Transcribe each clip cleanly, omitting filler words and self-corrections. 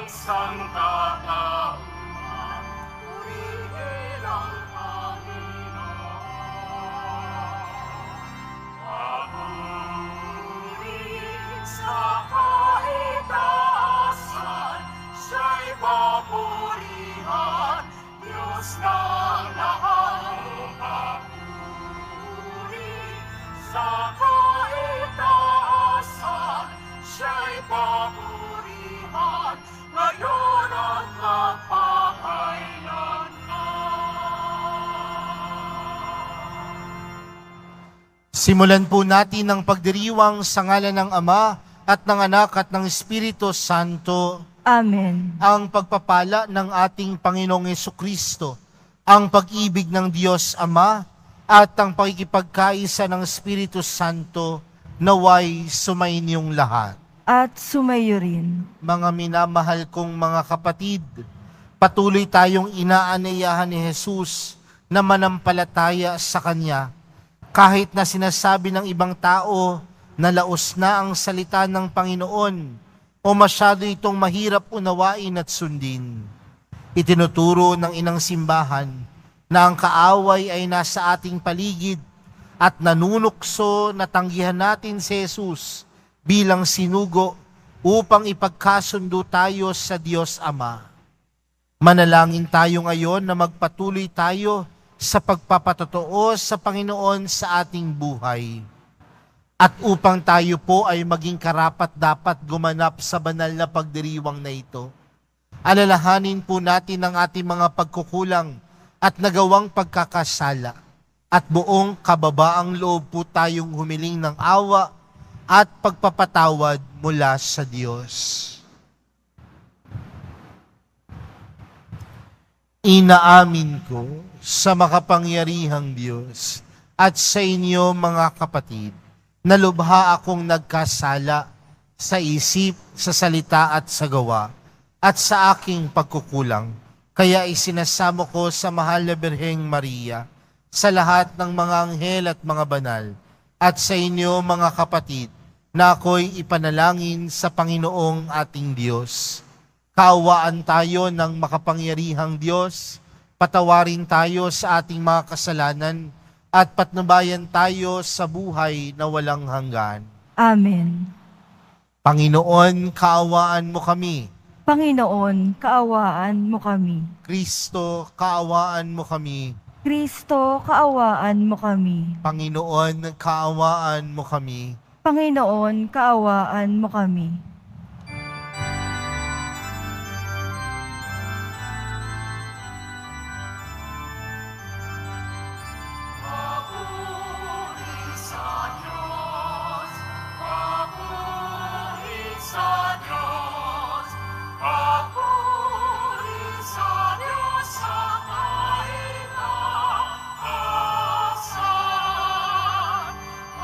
sangkatauhan, purihin ang Panginoon. Papuri sa kaitaasan, siya'y papurihan, Diyos ng lahat. Papuri sa kaitaasan, siya'y papurihan, ngayon at magpakailanman. Simulan po natin ang pagdiriwang sa ngalan ng Ama at ng Anak at ng Espiritu Santo. Amen. Ang pagpapala ng ating Panginoong Hesukristo, ang pag-ibig ng Diyos Ama at ang pakikipagkaisa ng Espiritu Santo naway sumainyong lahat. At sumayo rin. Mga minamahal kong mga kapatid, patuloy tayong inaanayahan ni Jesus na manampalataya sa Kanya. Kahit na sinasabi ng ibang tao na laos na ang salita ng Panginoon o masyado itong mahirap unawain at sundin. Itinuturo ng inang simbahan na ang kaaway ay nasa ating paligid at nanunukso na tanggihan natin si Jesus bilang sinugo upang ipagkasundo tayo sa Diyos Ama. Manalangin tayo ngayon na magpatuloy tayo sa pagpapatotoo sa Panginoon sa ating buhay. At upang tayo po ay maging karapat-dapat gumanap sa banal na pagdiriwang na ito, alalahanin po natin ang ating mga pagkukulang at nagawang pagkakasala. At buong kababaang loob po tayong humiling ng awa at pagpapatawad mula sa Diyos. Inaamin ko sa makapangyarihang Diyos at sa inyo mga kapatid, na lubha akong nagkasala sa isip, sa salita at sa gawa, at sa aking pagkukulang. Kaya isinasamo ko sa mahal na Birheng Maria, sa lahat ng mga anghel at mga banal, at sa inyo mga kapatid, na ako'y ipanalangin sa Panginoong ating Diyos. Kaawaan tayo ng makapangyarihang Diyos, patawarin tayo sa ating mga kasalanan, at patnubayan tayo sa buhay na walang hanggan. Amen. Panginoon, kaawaan mo kami. Panginoon, kaawaan mo kami. Kristo, kaawaan mo kami. Kristo, kaawaan mo kami. Panginoon, kaawaan mo kami. Panginoon, kaawaan mo kami. Papuri sa Diyos, papuri sa Diyos, papuri sa Diyos sa kaitaasan,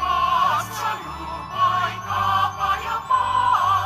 at sa lupa'y kapayapaan.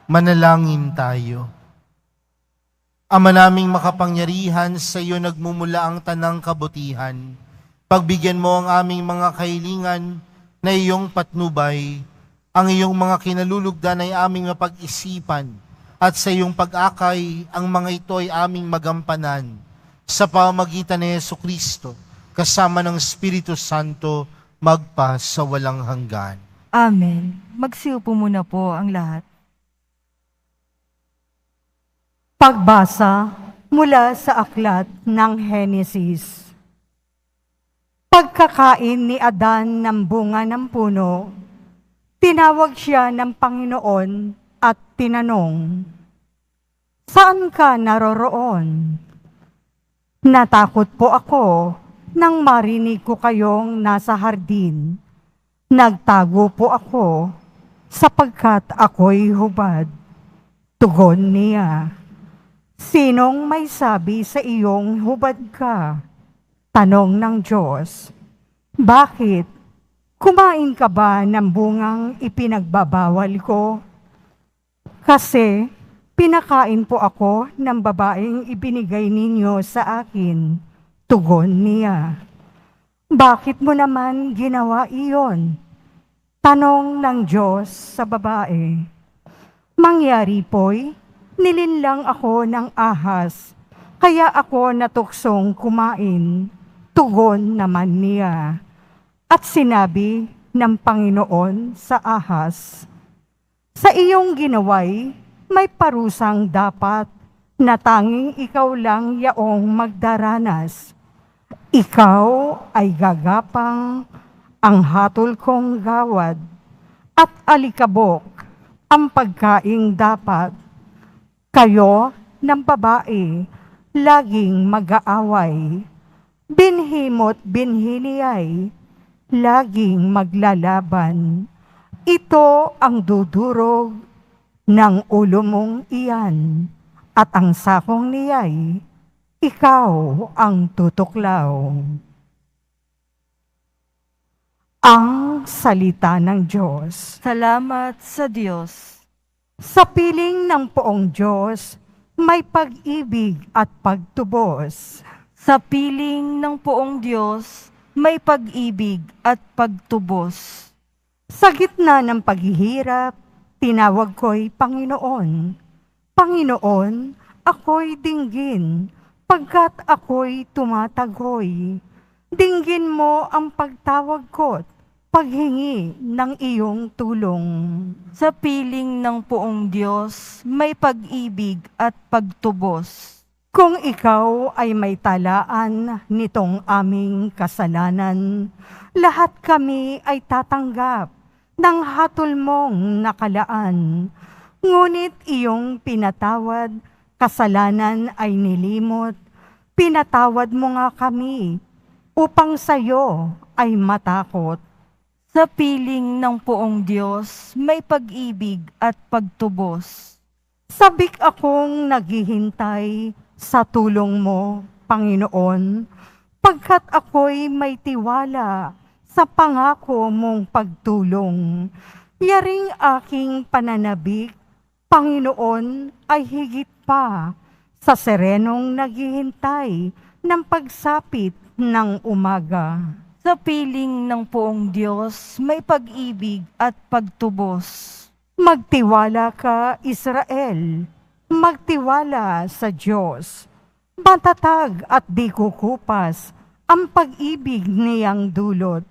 Manalangin tayo. Ama naming makapangyarihan, sa iyo nagmumula ang tanang kabutihan. Pagbigyan mo ang aming mga kahilingan na iyong patnubay. Ang iyong mga kinalulugdan ay aming mapag-isipan, at sa iyong pag-akay, ang mga ito ay aming magampanan. Sa pamamagitan ni Jesucristo, kasama ng Espiritu Santo, magpa sa walang hanggan. Amen. Magsiupo muna po ang lahat. Pagbasa mula sa aklat ng Henesis. Pagkakain ni Adan ng bunga ng puno, tinawag siya ng Panginoon at tinanong, "Saan ka naroroon?" "Natakot po ako nang marinig ko kayong nasa hardin. Nagtago po ako sapagkat ako'y hubad." Tugon niya, "Sinong may sabi sa iyong hubad ka?" Tanong ng Diyos, "Bakit? Kumain ka ba ng bungang ipinagbabawal ko?" "Kasi pinakain po ako ng babaeng ibinigay ninyo sa akin." Tugon niya, "Bakit mo naman ginawa iyon?" Tanong ng Diyos sa babae, "Mangyari po'y nilinlang ako ng ahas, kaya ako natuksong kumain." Tugon naman niya. At sinabi ng Panginoon sa ahas, "Sa iyong ginaway, may parusang dapat na tanging ikaw lang yaong magdaranas. Ikaw ay gagapang ang hatol kong gawad, at alikabok ang pagkaing dapat. Kayo ng babae, laging mag-aaway. Binhi mo't binhi niya'y laging maglalaban. Ito ang dudurog ng ulo mong iyan, at ang sakong niya'y ikaw ang tutuklaw." Ang salita ng Diyos. Salamat sa Diyos. Sa piling ng poong Diyos, may pag-ibig at pagtubos. Sa piling ng poong Diyos, may pag-ibig at pagtubos. Sa gitna ng paghihirap, tinawag ko'y Panginoon. Panginoon, ako'y dinggin, pagkat ako'y tumatagoy. Dinggin mo ang pagtawag ko't paghingi ng iyong tulong. Sa piling ng poong Diyos, may pag-ibig at pagtubos. Kung ikaw ay may talaan nitong aming kasalanan, lahat kami ay tatanggap ng hatol mong nakalaan. Ngunit iyong pinatawad, kasalanan ay nilimot. Pinatawad mo nga kami upang sa'yo ay matakot. Sa piling ng poong Diyos, may pag-ibig at pagtubos. Sabik akong naghihintay sa tulong mo, Panginoon, pagkat ako'y may tiwala sa pangako mong pagtulong. Yaring aking pananabik, Panginoon, ay higit pa sa serenong naghihintay ng pagsapit ng umaga. Sa piling ng poong Diyos, may pag-ibig at pagtubos. Magtiwala ka, Israel. Magtiwala sa Diyos. Matatag at di kukupas ang pag-ibig niyang dulot.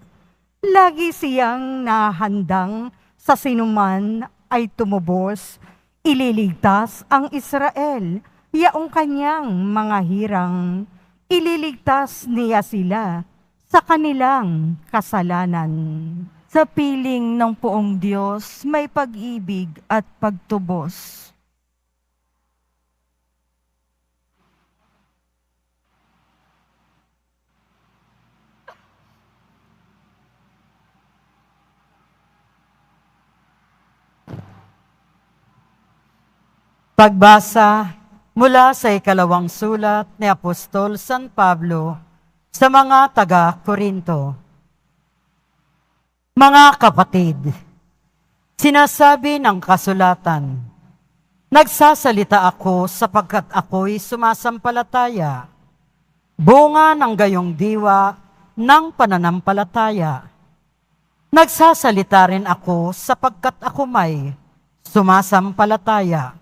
Lagi siyang nahandang sa sinuman ay tumubos. Ililigtas ang Israel, yaong kanyang mga hirang. Ililigtas niya sila sa kanilang kasalanan. Sa piling ng poong Diyos, may pag-ibig at pagtubos. Pagbasa mula sa ikalawang sulat ni Apostol San Pablo sa mga taga-Korinto. Mga kapatid, sinasabi ng kasulatan, Nagsasalita ako sapagkat ako'y sumasampalataya, bunga ng gayong diwa ng pananampalataya. Nagsasalita rin ako sapagkat ako may sumasampalataya.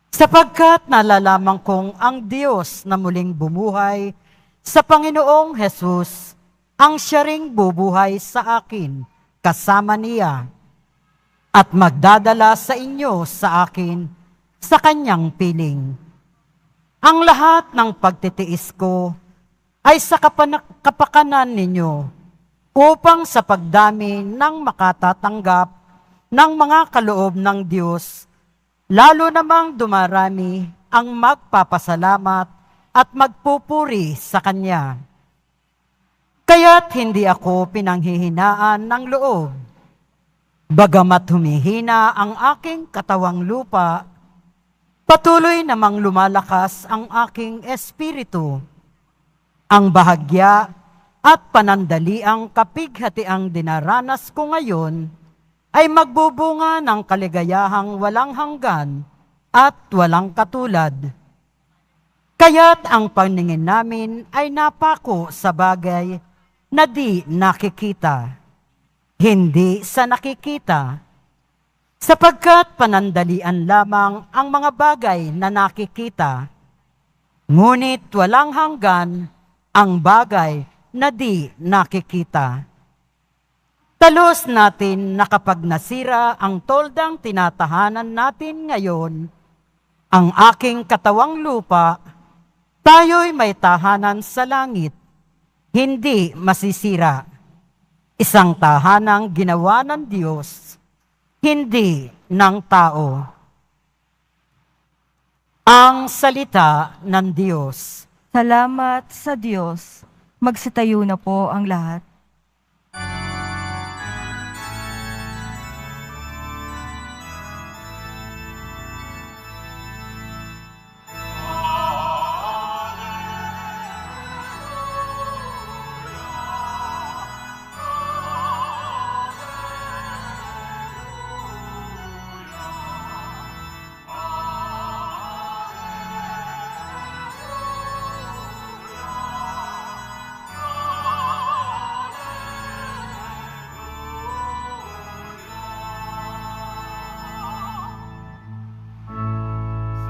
Sapagkat nalalaman kong ang Diyos na muling bumuhay sa Panginoong Hesus, ang siya ring bubuhay sa akin kasama niya at magdadala sa inyo sa akin sa kanyang piling. Ang lahat ng pagtitiis ko ay sa kapakanan ninyo upang sa pagdami ng makatatanggap ng mga kaloob ng Diyos, lalo namang dumarami ang magpapasalamat at magpupuri sa Kanya. Kaya't hindi ako pinanghihinaan ng loob. Bagamat humihina ang aking katawang lupa, patuloy namang lumalakas ang aking espiritu. Ang bahagya at panandaliang kapighatiang dinaranas ko ngayon ay magbubunga ng kaligayahang walang hanggan at walang katulad. Kaya't ang paningin namin ay napako sa bagay na di nakikita, hindi sa nakikita, sapagkat panandalian lamang ang mga bagay na nakikita, ngunit walang hanggan ang bagay na di nakikita. Talos natin na kapag nasira ang toldang tinatahanan natin ngayon, ang aking katawang lupa, tayo'y may tahanan sa langit, hindi masisira. Isang tahanang ginawa ng Diyos, hindi ng tao. Ang salita ng Diyos. Salamat sa Diyos. Magsitayo na po ang lahat.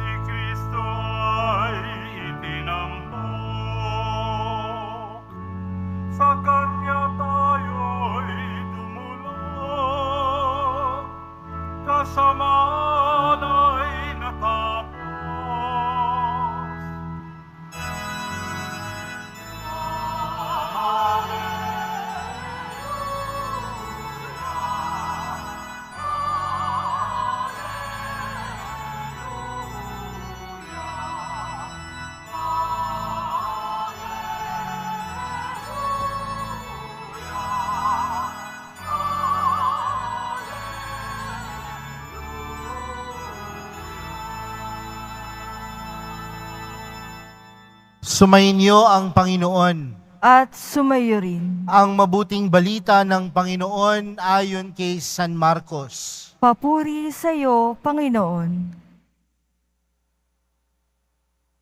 Si Kristo ay itinambak, sa Kanya tayo'y dumulog, kasamaan ay natapos. Sumainyo ang Panginoon. At sumayo rin. Ang mabuting balita ng Panginoon ayon kay San Marcos. Papuri sa iyo, Panginoon.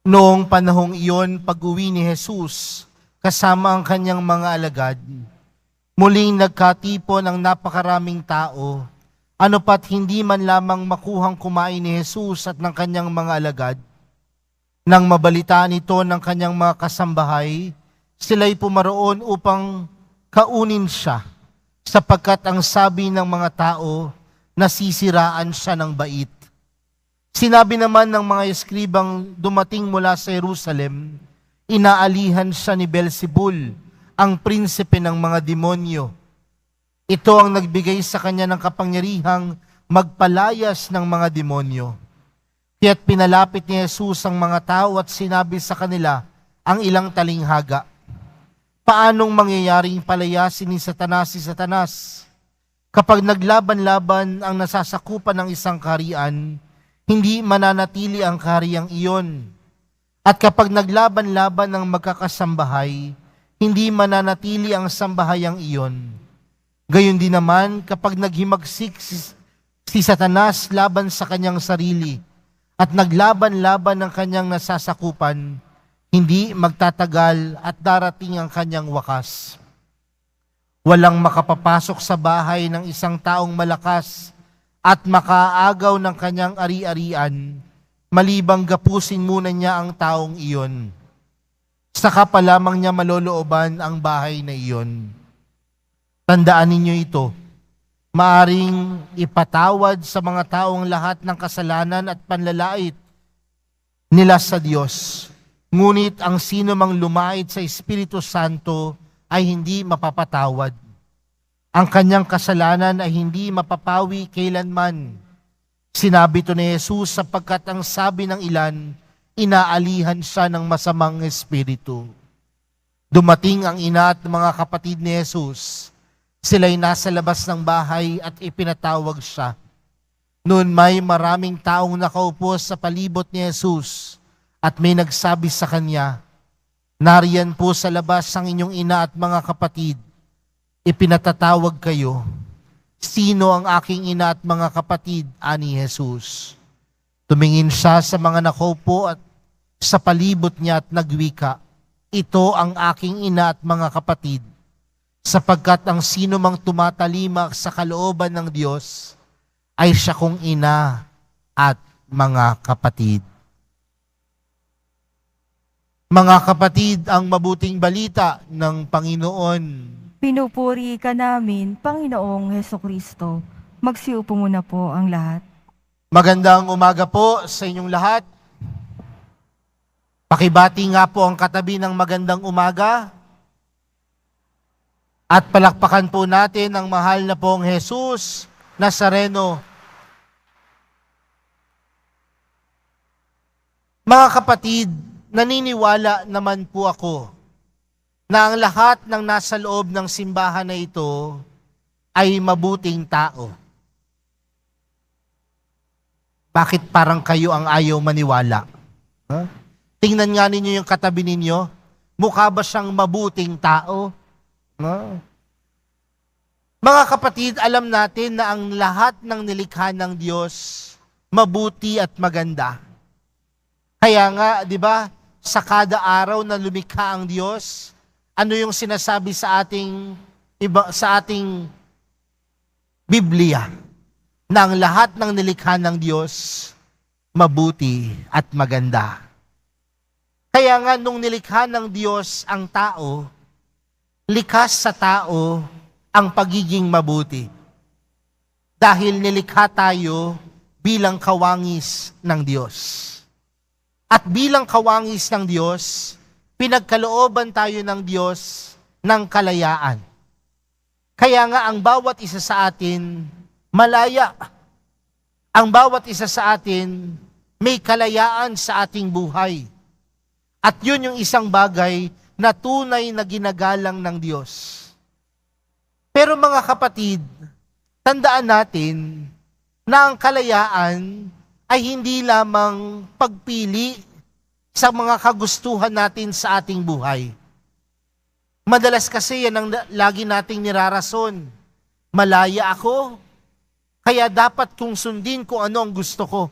Noong panahong iyon, pag-uwi ni Jesus, kasama ang kanyang mga alagad, muling nagkatipon ang napakaraming tao, ano pat hindi man lamang makuhang kumain ni Jesus at ng kanyang mga alagad. Nang mabalitaan ito ng kanyang mga kasambahay, sila'y pumaroon upang kaunin siya, sapagkat ang sabi ng mga tao, nasisiraan siya ng bait. Sinabi naman ng mga eskribang dumating mula sa Jerusalem, inaalihan siya ni Beelzebul, ang prinsipe ng mga demonyo. Ito ang nagbigay sa kanya ng kapangyarihang magpalayas ng mga demonyo. Kaya't pinalapit ni Jesus ang mga tao at sinabi sa kanila ang ilang talinghaga. Paanong mangyayaring palayasin ni Satanas si Satanas? Kapag naglaban-laban ang nasasakupan ng isang kaharian, hindi mananatili ang kahariang iyon. At kapag naglaban-laban ng magkakasambahay, hindi mananatili ang sambahayang iyon. Gayon din naman, kapag naghimagsik Si Satanas laban sa kanyang sarili at naglaban-laban ng kanyang nasasakupan, hindi magtatagal at darating ang kanyang wakas. Walang makapapasok sa bahay ng isang taong malakas at makaagaw ng kanyang ari-arian, malibang gapusin muna niya ang taong iyon. Saka pa lamang niya malolooban ang bahay na iyon. Tandaan ninyo ito, maaring ipatawad sa mga taong lahat ng kasalanan at panlalait nila sa Diyos. Ngunit ang sino mang lumait sa Espiritu Santo ay hindi mapapatawad. Ang kanyang kasalanan ay hindi mapapawi kailanman. Sinabi ito ni Jesus sapagkat ang sabi ng ilan, inaalihan siya ng masamang espiritu. Dumating ang ina at mga kapatid ni Jesus. Sila'y nasa labas ng bahay at ipinatawag siya. Noon may maraming taong nakaupo sa palibot ni Jesus at may nagsabi sa kanya, "Nariyan po sa labas ang inyong ina at mga kapatid. Ipinatatawag kayo." "Sino ang aking ina at mga kapatid?" ani Jesus. Tumingin siya sa mga nakaupo at sa palibot niya at nagwika, "Ito ang aking ina at mga kapatid, sapagkat ang sino mang tumatalimak sa kalooban ng Diyos ay siya kong ina at mga kapatid." Mga kapatid, ang mabuting balita ng Panginoon. Pinupuri ka namin, Panginoong Hesukristo. Magsiupo muna po ang lahat. Magandang umaga po sa inyong lahat. Pakibati nga po ang katabi ng magandang umaga. At palakpakan po natin ang mahal na pong Jesus Nazareno. Mga kapatid, naniniwala naman po ako na ang lahat ng nasa loob ng simbahan na ito ay mabuting tao. Bakit parang kayo ang ayaw maniwala? Huh? Tingnan nga ninyo yung katabi ninyo. Mukha ba siyang mabuting tao? Huh? Mga kapatid, alam natin na ang lahat ng nilikha ng Diyos mabuti at maganda. Kaya nga, di ba, sa kada araw na lumikha ang Diyos, ano yung sinasabi sa ating Biblia? Na ang lahat ng nilikha ng Diyos mabuti at maganda. Kaya nga nung nilikha ng Diyos ang tao, likas sa tao ang pagiging mabuti. Dahil nilikha tayo bilang kawangis ng Diyos. At bilang kawangis ng Diyos, pinagkalooban tayo ng Diyos ng kalayaan. Kaya nga ang bawat isa sa atin malaya. Ang bawat isa sa atin may kalayaan sa ating buhay. At yun yung isang bagay na tunay na ginagalang ng Diyos. Pero mga kapatid, tandaan natin na ang kalayaan ay hindi lamang pagpili sa mga kagustuhan natin sa ating buhay. Madalas kasi yan ang lagi nating nirarason. Malaya ako, kaya dapat kong sundin kung ano ang gusto ko.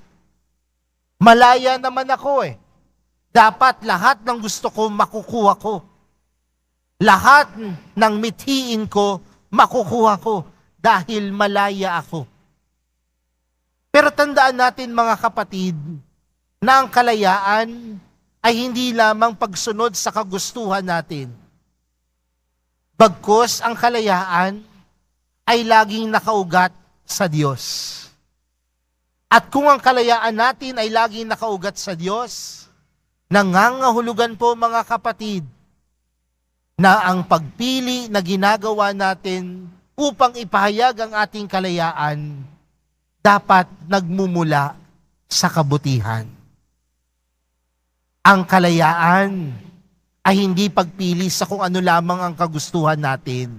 Malaya naman ako eh. Dapat lahat ng gusto ko makukuha ko. Lahat ng mithiin ko makukuha ko dahil malaya ako. Pero tandaan natin mga kapatid na ang kalayaan ay hindi lamang pagsunod sa kagustuhan natin. Bagkus ang kalayaan ay laging nakaugat sa Diyos. At kung ang kalayaan natin ay laging nakaugat sa Diyos, nangangahulugan po mga kapatid na ang pagpili na ginagawa natin upang ipahayag ang ating kalayaan dapat nagmumula sa kabutihan. Ang kalayaan ay hindi pagpili sa kung ano lamang ang kagustuhan natin,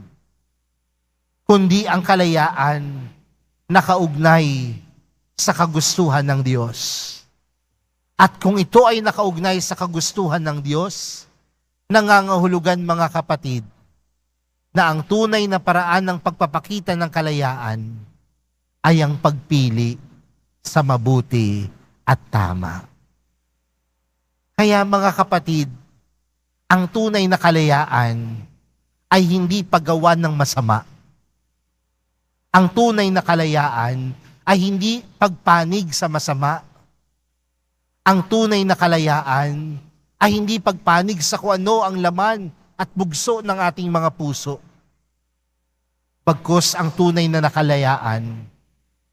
kundi ang kalayaan nakaugnay sa kagustuhan ng Diyos. At kung ito ay nakaugnay sa kagustuhan ng Diyos, nangangahulugan mga kapatid, na ang tunay na paraan ng pagpapakita ng kalayaan ay ang pagpili sa mabuti at tama. Kaya mga kapatid, ang tunay na kalayaan ay hindi paggawa ng masama. Ang tunay na kalayaan ay hindi pagpanig sa masama. Ang tunay na kalayaan ay hindi pagpanig sa kung ano ang laman at bugso ng ating mga puso. Bagkus ang tunay na kalayaan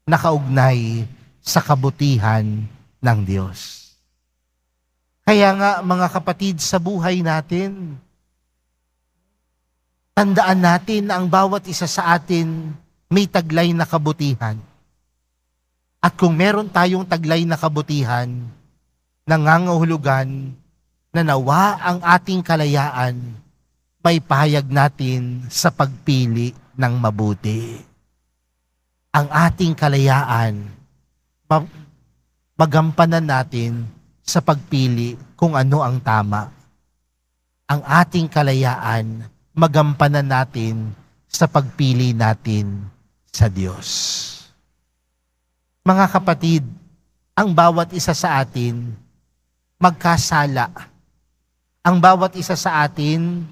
nakaugnay sa kabutihan ng Diyos. Kaya nga mga kapatid, sa buhay natin, tandaan natin na ang bawat isa sa atin may taglay na kabutihan. At kung meron tayong taglay na kabutihan, nangangahulugan na nawa ang ating kalayaan may pahayag natin sa pagpili ng mabuti. Ang ating kalayaan, magampanan natin sa pagpili kung ano ang tama. Ang ating kalayaan, magampanan natin sa pagpili natin sa Diyos. Mga kapatid, ang bawat isa sa atin magkasala. Ang bawat isa sa atin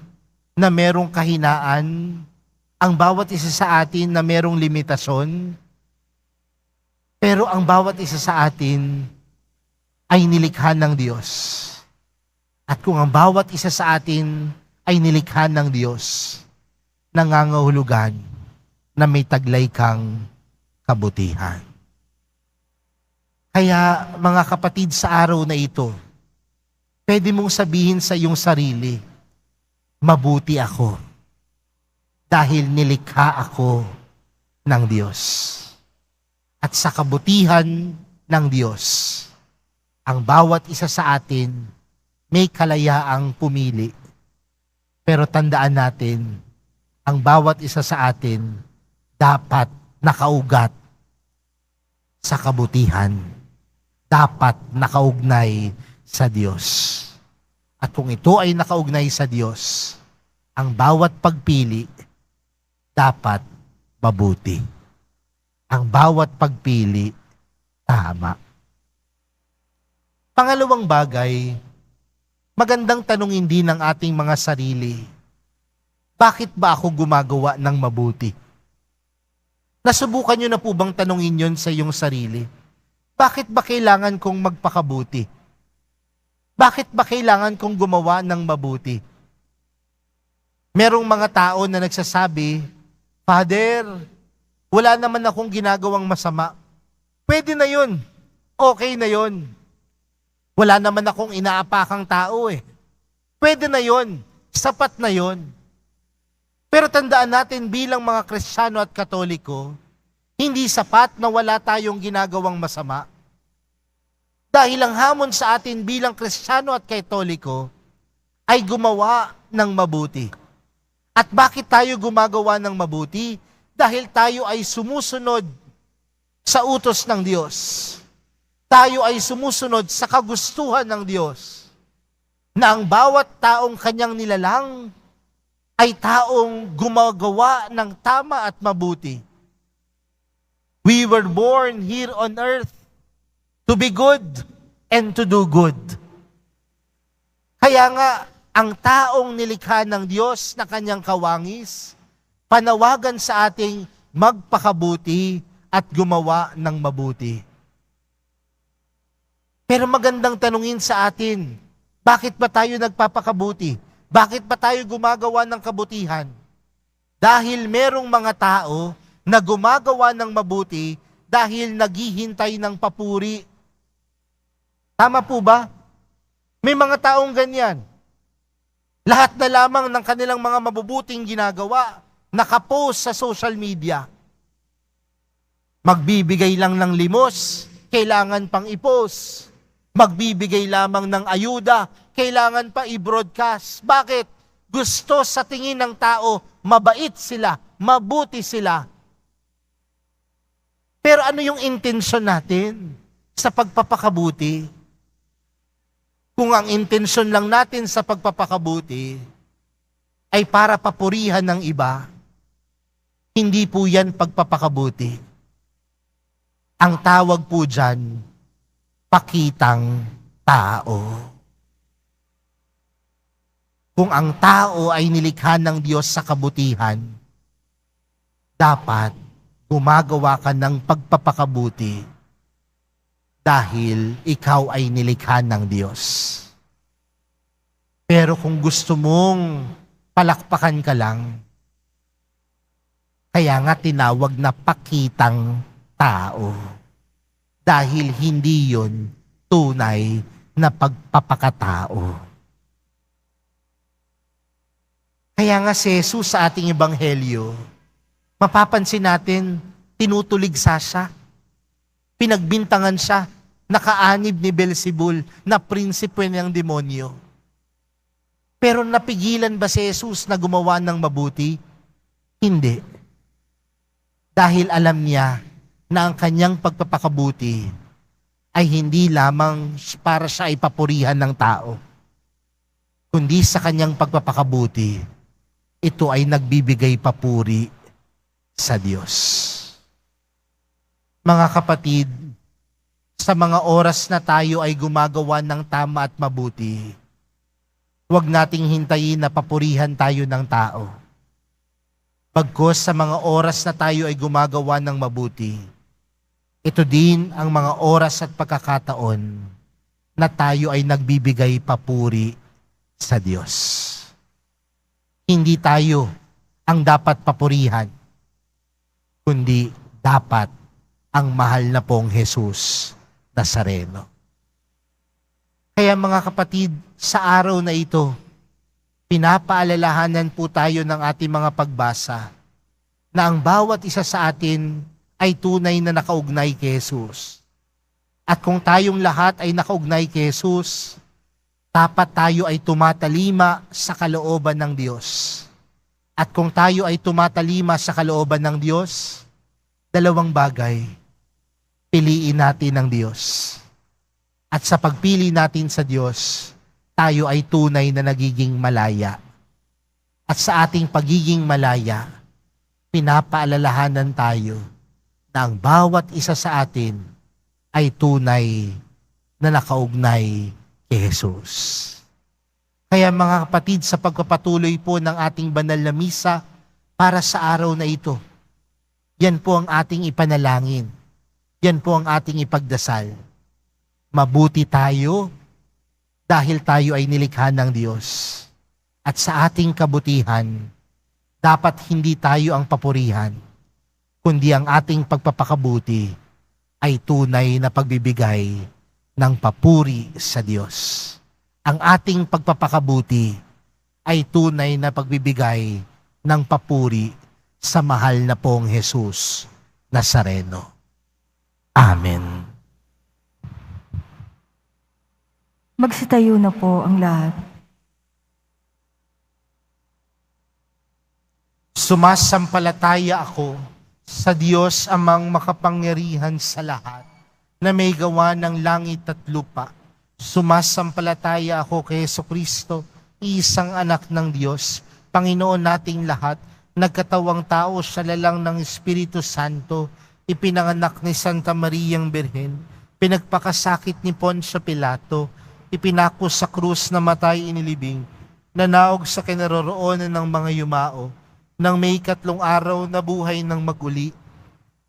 na merong kahinaan, ang bawat isa sa atin na merong limitasyon, pero ang bawat isa sa atin ay nilikha ng Diyos. At kung ang bawat isa sa atin ay nilikha ng Diyos, nangangahulugan na may taglay kang kabutihan. Kaya mga kapatid, sa araw na ito, pwede mong sabihin sa iyong sarili, mabuti ako dahil nilikha ako ng Diyos. At sa kabutihan ng Diyos, ang bawat isa sa atin may kalayaang pumili. Pero tandaan natin, ang bawat isa sa atin dapat nakaugat sa kabutihan. Dapat nakaugnay sa Diyos. At kung ito ay nakaugnay sa Diyos, ang bawat pagpili dapat mabuti. Ang bawat pagpili tama. Pangalawang bagay, magandang tanungin din ng ating mga sarili, bakit ba ako gumagawa ng mabuti? Nasubukan nyo na po bang tanungin yon sa iyong sarili? Bakit ba kailangan kong magpakabuti? Bakit ba kailangan kong gumawa ng mabuti? Merong mga tao na nagsasabi, Father, wala naman akong ginagawang masama. Pwede na yun. Okay na yun. Wala naman akong inaapakang tao eh. Pwede na yun. Sapat na yun. Pero tandaan natin bilang mga Kristiyano at Katoliko, hindi sapat na wala tayong ginagawang masama. Dahil ang hamon sa atin bilang Kristiyano at Katoliko ay gumawa ng mabuti. At bakit tayo gumagawa ng mabuti? Dahil tayo ay sumusunod sa utos ng Diyos. Tayo ay sumusunod sa kagustuhan ng Diyos. Na ang bawat taong kanyang nilalang ay taong gumagawa ng tama at mabuti. We were born here on earth to be good and to do good. Kaya nga, ang taong nilikha ng Diyos na kanyang kawangis, panawagan sa ating magpakabuti at gumawa ng mabuti. Pero magandang tanungin sa atin, bakit ba tayo nagpapakabuti? Bakit ba tayo gumagawa ng kabutihan? Dahil merong mga tao na gumagawa ng mabuti dahil naghihintay ng papuri. Tama po ba? May mga taong ganyan. Lahat na lamang ng kanilang mga mabubuting ginagawa, nakapost sa social media. Magbibigay lang ng limos, kailangan pang i-post. Magbibigay lamang ng ayuda, kailangan pa i-broadcast. Bakit? Gusto sa tingin ng tao, mabait sila, mabuti sila. Pero ano yung intensyon natin sa pagpapakabuti? Kung ang intensyon lang natin sa pagpapakabuti ay para papurihan ng iba, hindi po yan pagpapakabuti. Ang tawag po dyan, pakitang tao. Kung ang tao ay nilikha ng Diyos sa kabutihan, dapat gumagawa ka ng pagpapakabuti dahil ikaw ay nilikha ng Diyos. Pero kung gusto mong palakpakan ka lang, kaya nga tinawag na pakitang tao. Dahil hindi yun tunay na pagpapakatao. Kaya nga si Jesus sa ating ebanghelyo, mapapansin natin, tinutuligsa siya. Pinagbintangan siya, nakaanib ni Beelzebul na prinsipe ng demonyo. Pero napigilan ba si Jesus na gumawa ng mabuti? Hindi. Dahil alam niya na ang kanyang pagpapakabuti ay hindi lamang para siya ay papurihan ng tao, kundi sa kanyang pagpapakabuti, ito ay nagbibigay papuri sa Diyos. Mga kapatid, sa mga oras na tayo ay gumagawa ng tama at mabuti, huwag nating hintayin na papurihan tayo ng tao. Pagkos sa mga oras na tayo ay gumagawa ng mabuti, ito din ang mga oras at pagkakataon na tayo ay nagbibigay papuri sa Diyos. Hindi tayo ang dapat papurihan, kundi dapat ang mahal na pong Jesus Nazareno. Kaya mga kapatid, sa araw na ito, pinapaalalahanan po tayo ng ating mga pagbasa na ang bawat isa sa atin ay tunay na nakaugnay kay Jesus. At kung tayong lahat ay nakaugnay kay Jesus, dapat tayo ay tumatalima sa kalooban ng Diyos. At kung tayo ay tumatalima sa kalooban ng Diyos, dalawang bagay, piliin natin ang Diyos. At sa pagpili natin sa Diyos, tayo ay tunay na nagiging malaya. At sa ating pagiging malaya, pinapaalalahanan tayo na ang bawat isa sa atin ay tunay na nakaugnay kay Jesus. Kaya mga kapatid, sa pagpapatuloy po ng ating banal na misa para sa araw na ito, yan po ang ating ipanalangin. Yan po ang ating ipagdasal. Mabuti tayo dahil tayo ay nilikha ng Diyos. At sa ating kabutihan, dapat hindi tayo ang papurihan, kundi ang ating pagpapakabuti ay tunay na pagbibigay ng papuri sa Diyos. Ang ating pagpapakabuti ay tunay na pagbibigay ng papuri sa mahal na pong Jesus Nazareno. Amen. Magsitayo na po ang lahat. Sumasampalataya ako sa Diyos amang makapangyarihan sa lahat, na may gawa ng langit at lupa. Sumasampalataya ako kay Jesucristo, isang anak ng Diyos, Panginoon nating lahat, nagkatawang tao sa lalang ng Espiritu Santo, ipinanganak ni Santa Mariang Birhen, pinagpakasakit ni Poncio Pilato, ipinako sa krus na matay inilibing, nanaog sa kinaroroonan ng mga yumao, nang may 3 araw na buhay ng maguli,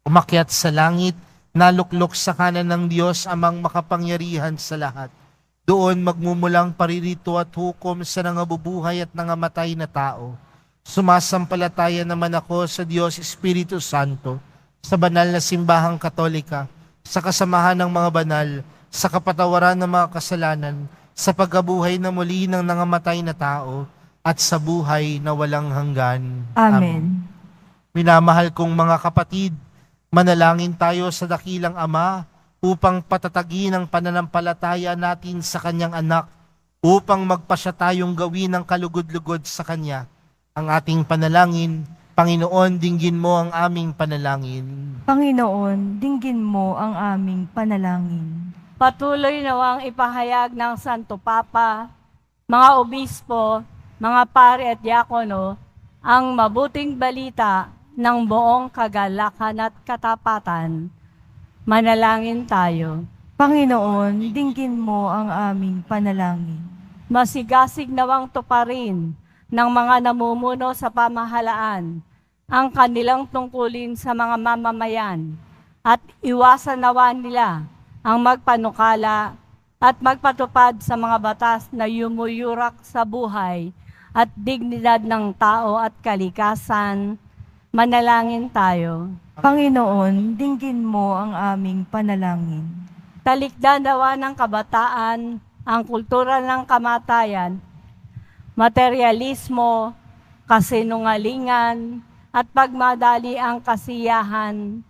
umakyat sa langit, naluklok sa kanan ng Diyos amang makapangyarihan sa lahat. Doon magmumulang paririto at hukom sa nangabubuhay at nangamatay na tao. Sumasampalataya naman ako sa Diyos Espiritu Santo, sa banal na simbahang Katolika, sa kasamahan ng mga banal, sa kapatawaran ng mga kasalanan, sa pagkabuhay na muli ng nangamatay na tao, at sa buhay na walang hanggan. Amen. Minamahal kong mga kapatid, manalangin tayo sa dakilang Ama upang patatagin ang pananampalataya natin sa Kanyang anak, upang magpasya tayong gawin ang kalugod-lugod sa Kanya. Ang ating panalangin, Panginoon, dinggin mo ang aming panalangin. Panginoon, dinggin mo ang aming panalangin. Patuloy nawang ipahayag ng Santo Papa, mga obispo, mga pare at diakono, ang mabuting balita ng buong kagalakan at katapatan. Manalangin tayo. Panginoon, dinggin mo ang aming panalangin. Masigasig nawang tuparin ng mga namumuno sa pamahalaan ang kanilang tungkulin sa mga mamamayan at iwasan nawa nila ang magpanukala at magpatupad sa mga batas na yumuyurak sa buhay at dignidad ng tao at kalikasan. Manalangin tayo. Panginoon, dinggin mo ang aming panalangin. Talikdan nawa ng kabataan ang kultura ng kamatayan, materialismo, kasinungalingan, at pagmadali ang kasiyahan,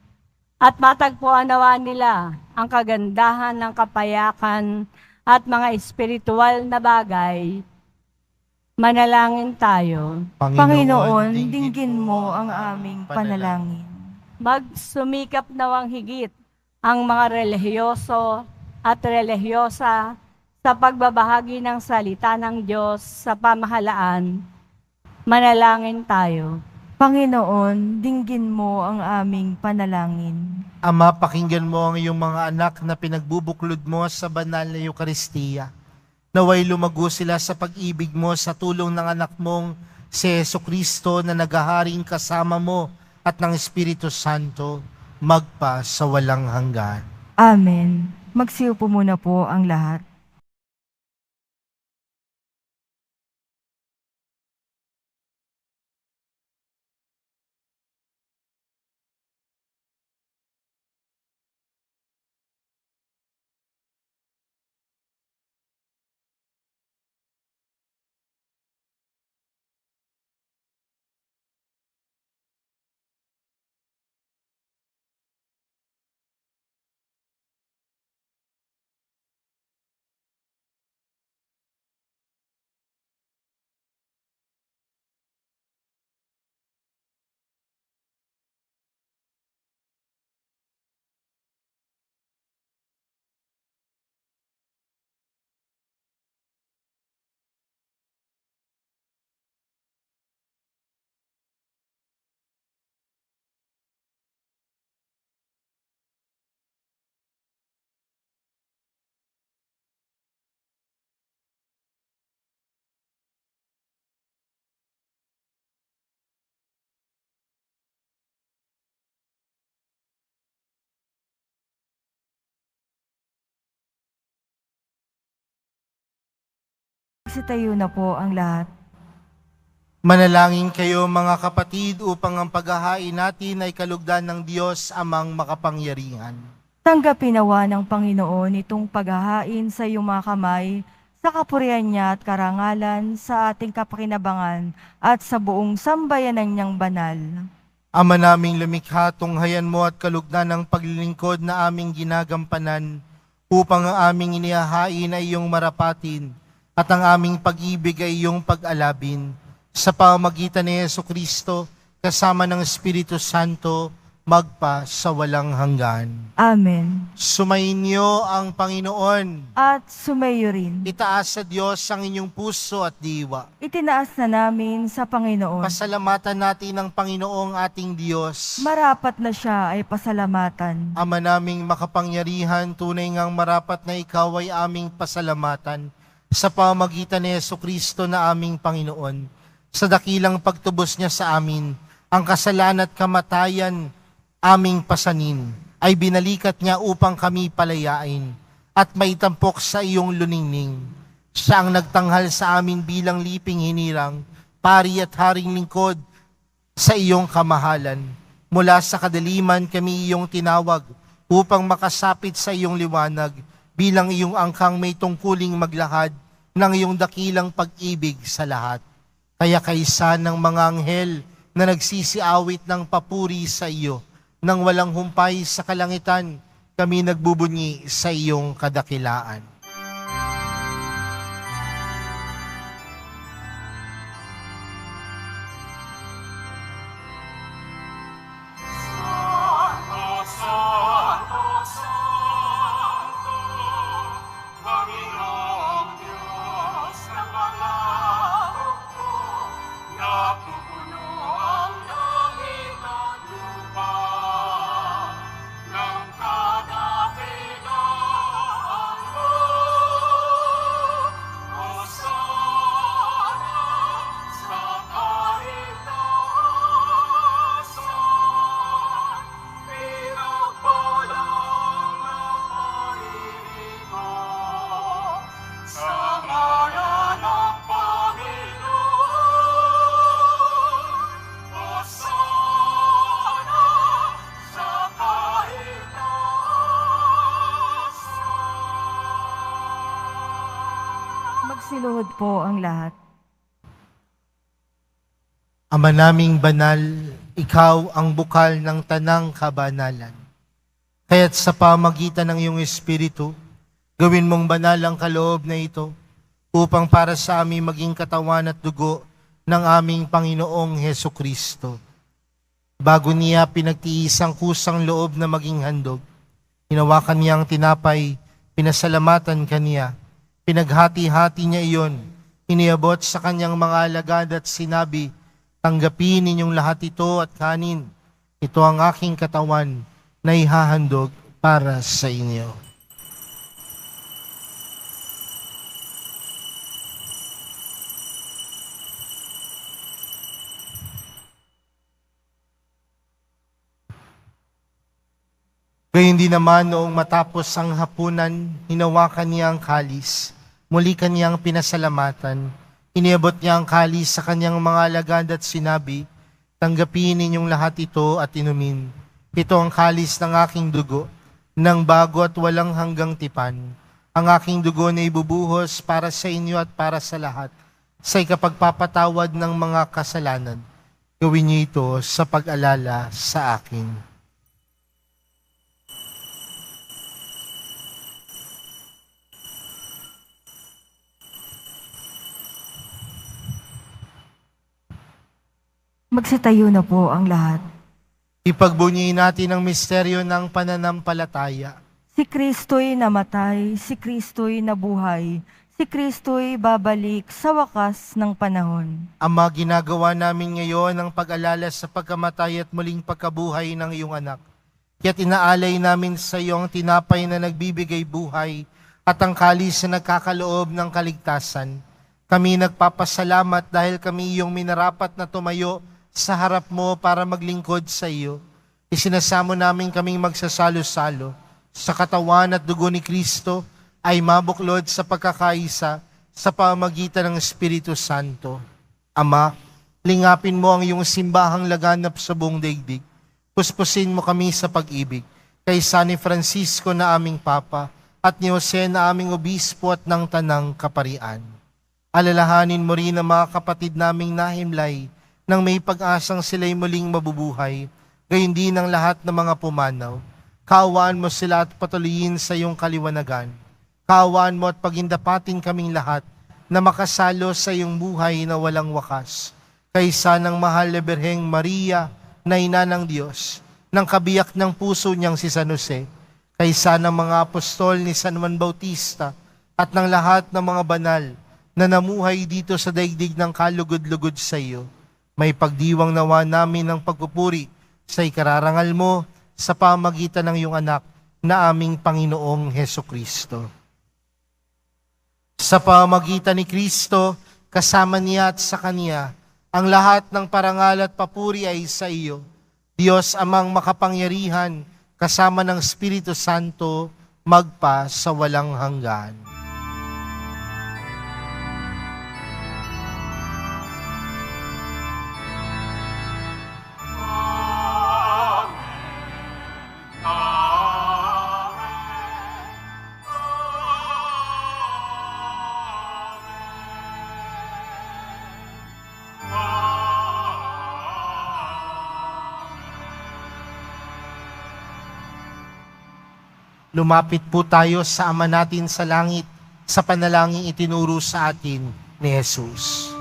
at matagpuan nawa nila ang kagandahan ng kapayakan at mga espiritual na bagay. Manalangin tayo. Panginoon, dinggin mo ang aming panalangin. Magsumikap nawang higit ang mga relihiyoso at relihiyosa sa pagbabahagi ng salita ng Diyos sa pamahalaan. Manalangin tayo. Panginoon, dinggin mo ang aming panalangin. Ama, pakinggan mo ang iyong mga anak na pinagbubuklod mo sa banal na Eukaristiya. Naway lumago sila sa pag-ibig mo sa tulong ng anak mong si Jesucristo na naghaharing kasama mo at ng Espiritu Santo, magpa sa walang hanggan. Amen. Magsiupo muna po ang lahat. Magsitayo na po ang lahat. Manalangin kayo mga kapatid upang ang paghahain natin ay kalugdan ng Diyos amang makapangyarihan. Tanggapin nawa ng Panginoon itong paghahain sa iyong mga kamay, sa kapurihan niya at karangalan, sa ating kapakinabangan at sa buong sambayanan niyang banal. Ama naming lumikha, tunghayan mo at kalugdan ng paglilingkod na aming ginagampanan upang ang aming inihahain ay iyong marapatin at ang aming pag-ibig ay iyong pag-alabin. Sa pamamagitan ni Jesucristo, kasama ng Espiritu Santo, magpa sa walang hanggan. Amen. Sumainyo ang Panginoon. At sumayo rin. Itaas sa Diyos ang inyong puso at diwa. Itinaas na namin sa Panginoon. Pasalamatan natin ang Panginoong ating Diyos. Marapat na siya ay pasalamatan. Ama naming makapangyarihan, tunay ngang marapat na ikaw ay aming pasalamatan sa pamamagitan ni Jesucristo na aming Panginoon. Sa dakilang pagtubos niya sa amin, ang kasalanan at kamatayan aming pasanin ay binalikat niya upang kami palayain at maitampok sa iyong luningning. Siya ang nagtanghal sa amin bilang liping hinirang, pari at haring lingkod sa iyong kamahalan. Mula sa kadiliman kami iyong tinawag upang makasapit sa iyong liwanag bilang iyong angkang may tungkuling maglahad ng iyong dakilang pag-ibig sa lahat. Kaya kaysa ng mga anghel na nagsisiawit ng papuri sa iyo, nang walang humpay sa kalangitan, kami nagbubunyi sa iyong kadakilaan. Santo, Santo, Santo, Panginoong Diyos na pangako, napupuno ang langit at lupa ng kada po ang lahat. Ama naming banal, ikaw ang bukal ng tanang kabanalan. Kaya't sa pamagitan ng iyong Espiritu, gawin mong banal ang kaloob na ito upang para sa aming maging katawan at dugo ng aming Panginoong Heso Kristo. Bago niya pinagtiis ang kusang loob na maging handog, hinawakan niya ang tinapay, pinasalamatan kaniya, pinaghati-hati niya iyon, iniabot sa kanyang mga alagad at sinabi, tanggapin ninyong lahat ito at kanin. Ito ang aking katawan na ihahandog para sa inyo. Gayun din naman noong matapos ang hapunan, hinawakan niya ang kalis, muli kaniyang pinasalamatan, iniabot niya ang kalis sa kanyang mga alagad at sinabi, tanggapin ninyong lahat ito at inumin. Ito ang kalis ng aking dugo, ng bago at walang hanggang tipan. Ang aking dugo na ibubuhos para sa inyo at para sa lahat, sa ikapagpapatawad ng mga kasalanan. Gawin niyo ito sa pag-alala sa akin. Magsitayo na po ang lahat. Ipagbunyiin natin ang misteryo ng pananampalataya. Si Kristo'y namatay, si Kristo'y nabuhay, si Kristo'y babalik sa wakas ng panahon. Ama, ginagawa namin ngayon ang pag-alala sa pagkamatay at muling pagkabuhay ng iyong anak. Kaya't inaalay namin sa iyo ang tinapay na nagbibigay buhay at ang kalis na nagkakaloob ng kaligtasan. Kami nagpapasalamat dahil kami iyong minarapat na tumayo sa harap mo para maglingkod sa iyo. Isinasamo namin kaming magsasalo-salo sa katawan at dugo ni Kristo ay mabuklod sa pagkakaisa sa pamagitan ng Espiritu Santo. Ama, lingapin mo ang iyong simbahang laganap sa buong daigdig. Puspusin mo kami sa pag-ibig kay San Francisco na aming Papa at ni Jose na aming Obispo at ng Tanang Kaparian. Alalahanin mo rin ang mga kapatid naming nahimlay nang may pag-asang sila'y muling mabubuhay, gayon din ang lahat ng mga pumanaw. Kaawaan mo sila at patuloyin sa iyong kaliwanagan. Kaawaan mo at pagindapatin kaming lahat na makasalo sa iyong buhay na walang wakas. Kaysa ng mahal na Birheng Maria na ina ng Diyos, ng kabiyak ng puso niyang si San Jose, kaysa ng mga apostol ni San Juan Bautista at ng lahat ng mga banal na namuhay dito sa daigdig ng kalugod-lugod sa iyo. May pagdiwang nawa namin ng pagpupuri sa ikararangal mo sa pamagitan ng iyong anak na aming Panginoong Heso Kristo. Sa pamagitan ni Kristo, kasama niya at sa Kanya, ang lahat ng parangal at papuri ay sa iyo. Diyos amang makapangyarihan, kasama ng Espiritu Santo, magpa sa walang hanggan. Lumapit po tayo sa Ama natin sa langit sa panalangin itinuro sa atin ni Jesus.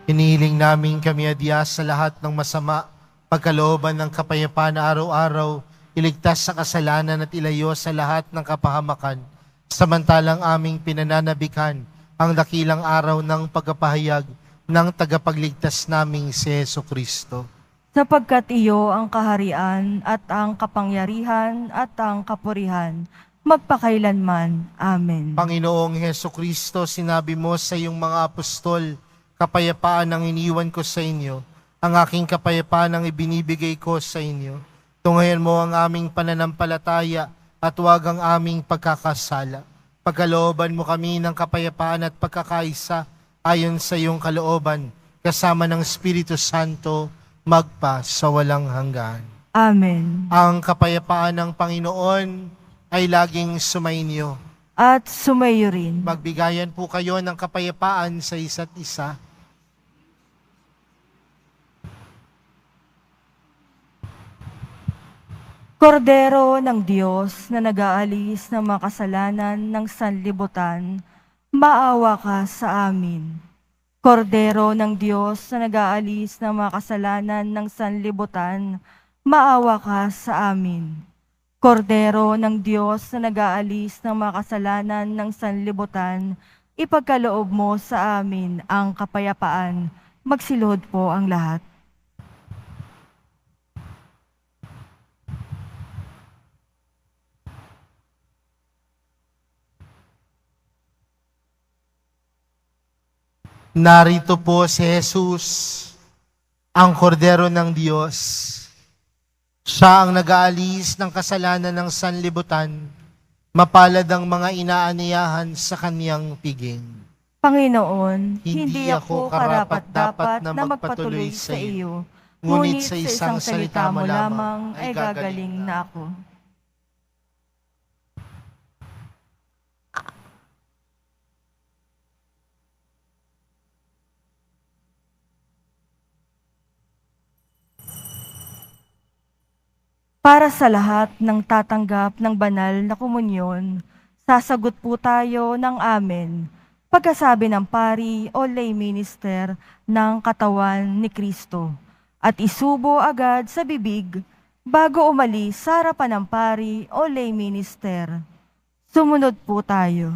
Inihiling namin kami adya sa lahat ng masama, pagkalooban ng kapayapaan na araw-araw, iligtas sa kasalanan at ilayo sa lahat ng kapahamakan, samantalang aming pinananabikan ang dakilang araw ng pagkapahayag ng tagapagligtas naming si Jesucristo. Sapagkat iyo ang kaharian at ang kapangyarihan at ang kapurihan, magpakailanman. Amen. Panginoong Jesucristo, sinabi mo sa iyong mga apostol, kapayapaan ang iniwan ko sa inyo, ang aking kapayapaan ang ibinibigay ko sa inyo. Tunghayan mo ang aming pananampalataya at huwag ang aming pagkakasala. Pagkalooban mo kami ng kapayapaan at pagkakaisa ayon sa iyong kalooban, kasama ng Espiritu Santo, magpa sa walang hanggan. Amen. Ang kapayapaan ng Panginoon ay laging sumainyo. At sumayo rin. Magbigayan po kayo ng kapayapaan sa isa't isa. Kordero ng Diyos na nag-aalis ng mga kasalanan ng sanlibutan, maawa ka sa amin. Kordero ng Diyos na nag-aalis ng mga kasalanan ng sanlibutan, maawa ka sa amin. Kordero ng Diyos na nag-aalis ng mga kasalanan ng sanlibutan, ipagkaloob mo sa amin ang kapayapaan. Magsiluhod po ang lahat. Narito po si Jesus, ang kordero ng Diyos. Siya ang nag-aalis ng kasalanan ng sanlibutan, mapalad ang mga inaaniyahan sa kaniyang piging. Panginoon, Hindi ako karapat-dapat na magpatuloy sa iyo, ngunit sa isang salita mo lamang ay gagaling na ako. Para sa lahat ng tatanggap ng banal na komunyon, sasagot po tayo ng amen pagkasabi ng pari o lay minister ng katawan ni Kristo at isubo agad sa bibig bago umalis sa harapan ng pari o lay minister. Sumunod po tayo.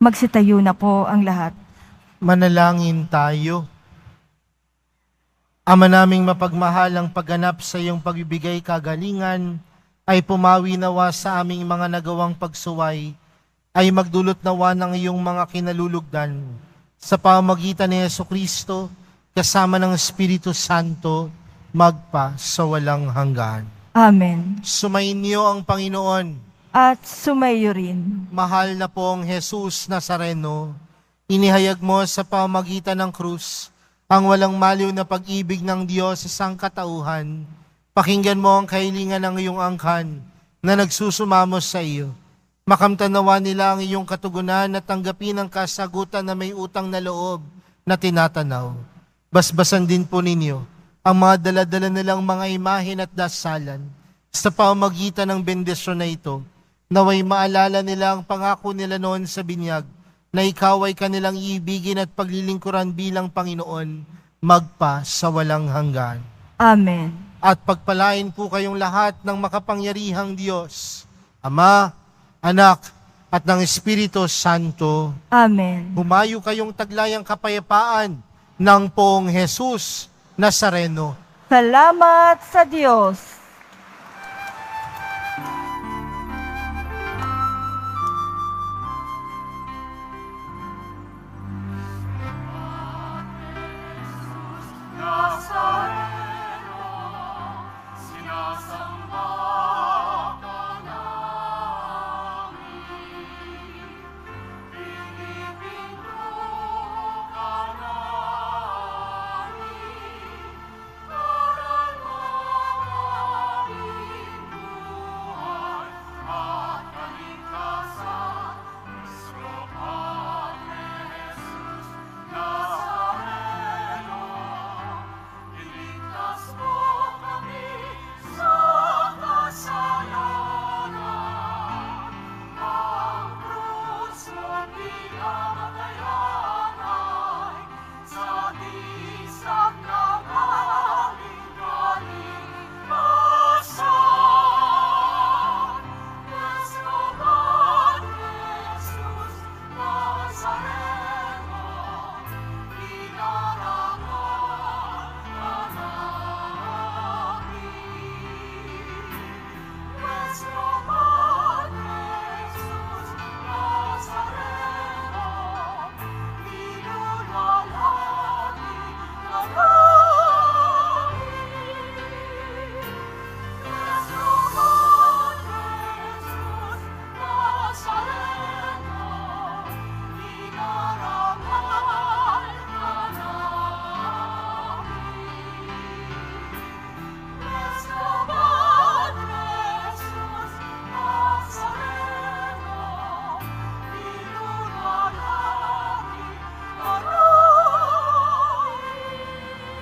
Magsitayo na po ang lahat. Manalangin tayo. Ama naming mapagmahalang pagganap sa iyong pagbibigay kagalingan, ay pumawi nawa sa aming mga nagawang pagsuway, ay magdulot nawa ng iyong mga kinalulugdan sa pamamagitan ni Jesucristo kasama ng Espiritu Santo magpa sa walang hanggan. Amen. Sumainyo ang Panginoon. At sumayo rin. Mahal na pong Jesus Nazareno, inihayag mo sa pamamagitan ng krus ang walang maliw na pag-ibig ng Diyos sa sangkatauhan. Pakinggan mo ang kahilingan ng iyong angkan na nagsusumamo sa iyo. Makamtanawa nila ang iyong katugunan at tanggapin ang kasagutan na may utang na loob na tinatanaw. Basbasan din po ninyo ang mga daladala nilang mga imahen at dasalan sa pamamagitan ng bendisyon na ito, naway maalala nila ang pangako nila noon sa binyag na ikaw ay kanilang iibigin at paglilingkuran bilang Panginoon magpa sa walang hanggan. Amen. At pagpalain po kayong lahat ng makapangyarihang Diyos, Ama, Anak, at ng Espiritu Santo. Amen. Humayo kayong taglayang kapayapaan ng Poong Jesus Nazareno. Salamat sa Diyos. Nazareno, sinasamba ka namin. Pinipinto ka namin, para aming buhay at kaligtasan. Kristo Padre Jesus Nazareno, iligtas mo kami sa kasalanan. Ang krus mo pinamatayan ay sa